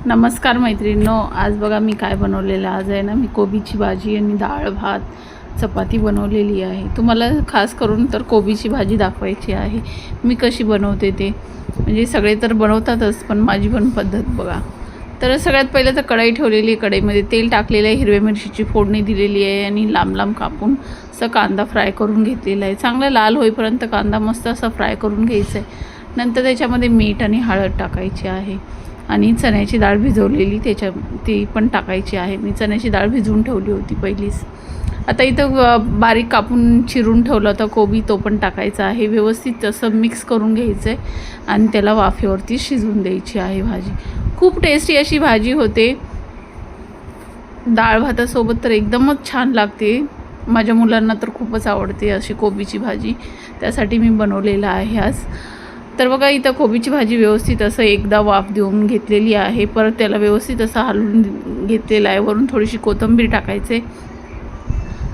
नमस्कार मैत्रिणींनो, आज बघा मी काय बनवलेलं. आज आहे ना, मी कोबीची भाजी आणि डाळ भात चपाती बनवलेली आहे. तुम्हाला खास करून तर कोबीची भाजी दाखवायची आहे. मी कशी बनवते ते, म्हणजे सगळे तर बनवतातच, पण माझी पण पद्धत बघा. तर सगळ्यात पहिलं तर कढई ठेवलेली आहे. कढईमध्ये तेल टाकलेलं आहे, हिरव्या मिरचीची फोडणी दिलेली आहे आणि लांब लांब कापून असं कांदा फ्राय करून घेतलेला आहे. चांगला लाल होईपर्यंत कांदा मस्त असा फ्राय करून घ्यायचा आहे. नंतर त्याच्यामध्ये मीठ आणि हळद टाकायची आहे आणि चण्याची डाळ भिजवलेली ती पण टाकायची आहे. मी चण्याची डाळ भिजवून ठेवली होती पहिलीच. आता इथं बारीक कापून चिरून ठेवलं होतं कोबी, तो पण टाकायचा आहे. व्यवस्थित असं मिक्स करून घ्यायचं आहे आणि त्याला वाफेवरती शिजवून द्यायची आहे भाजी. खूप टेस्टी अशी भाजी होते. डाळ भातासोबत तर एकदमच छान लागते. माझ्या मुलांना तर खूपच आवडते अशी कोबीची भाजी, त्यासाठी मी बनवलेलं आहे आज. तर बघा, इथं कोबीची भाजी व्यवस्थित असं एकदा वाफ देऊन घेतलेली आहे. परत त्याला व्यवस्थित असं हलवून घेतलेलं आहे. वरून थोडीशी कोथिंबीर टाकायचे.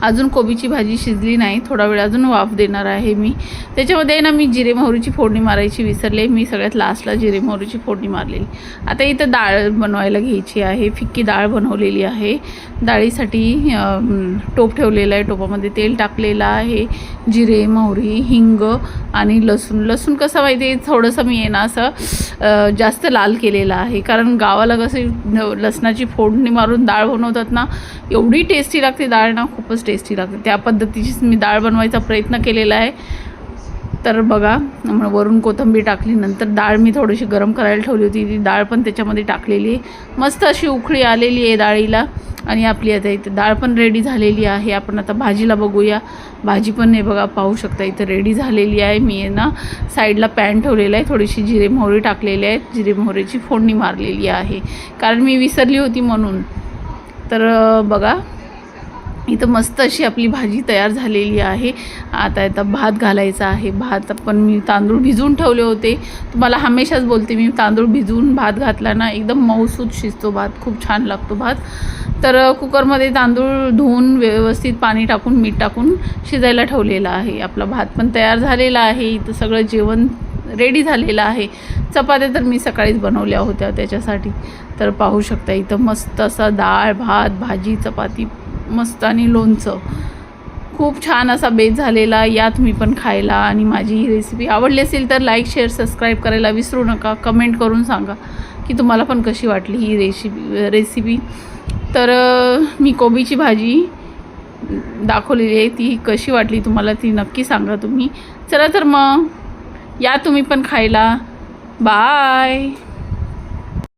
अजून कोबीची भाजी शिजली नाही, थोडा वेळ अजून वाफ देणार आहे मी. त्याच्यामध्ये ना मी जिरे मोहरीची फोडणी मारायची विसरले. मी सगळ्यात लास्टला जिरे मोहरीची फोडणी मारलेली. आता इथं डाळ बनवायला घ्यायची आहे. फिक्की डाळ बनवलेली आहे. डाळीसाठी टोप ठेवलेला आहे. टोपामध्ये तेल टाकलेलं आहे. जिरे मोहरी हिंग आणि लसूण कसं माहिती आहे, थोडंसं मी आहे ना असं जास्त लाल केलेलं आहे. कारण गावाला कसं लसणाची फोडणी मारून डाळ बनवतात ना, एवढी टेस्टी लागते डाळ ना, खूपच टेस्टी लागते. त्या पद्धतीचीच मी डाळ बनवायचा प्रयत्न केलेला आहे. तर बघा, वरून कोथिंबीर टाकली. नंतर डाळ मी थोडीशी गरम करायला ठेवली होती, ती डाळ पण त्याच्यामध्ये टाकलेली आहे. मस्त अशी उकळी आलेली आहे डाळीला. आणि आपली आता इथं डाळ पण रेडी झालेली आहे. आपण आता भाजीला बघूया. भाजी पण हे बघा, पाहू शकता इथं रेडी झालेली आहे. मी आहे ना साईडला पॅन ठेवलेला आहे. थोडीशी जिरे मोहरी टाकलेली आहे. जिरे मोहरीची फोडणी मारलेली आहे, कारण मी विसरली होती म्हणून. तर बघा, इथं मस्त अशी आपली भाजी तयार झालेली आहे. आता भात घालायचा आहे. भात पण मी तांदूळ भिजवून ठेवले होते. तुम्हाला हमेशाच बोलते मी, तांदूळ भिजवून भात घातला ना, एकदम मऊसूत शिजतो भात, खूप छान लागतो भात. तर कुकरमध्ये तांदूळ धुवून व्यवस्थित पाणी टाकून मीठ टाकून शिजायला ठेवलेला आहे. आपला भात पण तयार झालेला आहे. इथं सगळं जेवण रेडी झालेलं आहे. चपात्या तर मी सकाळीच बनवल्या होत्या त्याच्यासाठी. तर पाहू शकता इथं मस्त असा डाळ भात भाजी चपाती मस्त आणि लोणचं, खूप छान असा बेत झालेला. या तुम्ही पण खायला. आणि माझी ही रेसिपी आवडली असेल तर लाईक शेअर सबस्क्राईब करायला विसरू नका. कमेंट करून सांगा की तुम्हाला पण कशी वाटली ही रेसिपी. तर मी कोबीची भाजी दाखवलेली आहे, ती कशी वाटली तुम्हाला ती नक्की सांगा तुम्ही. चला तर मग या तुम्ही पण खायला. बाय.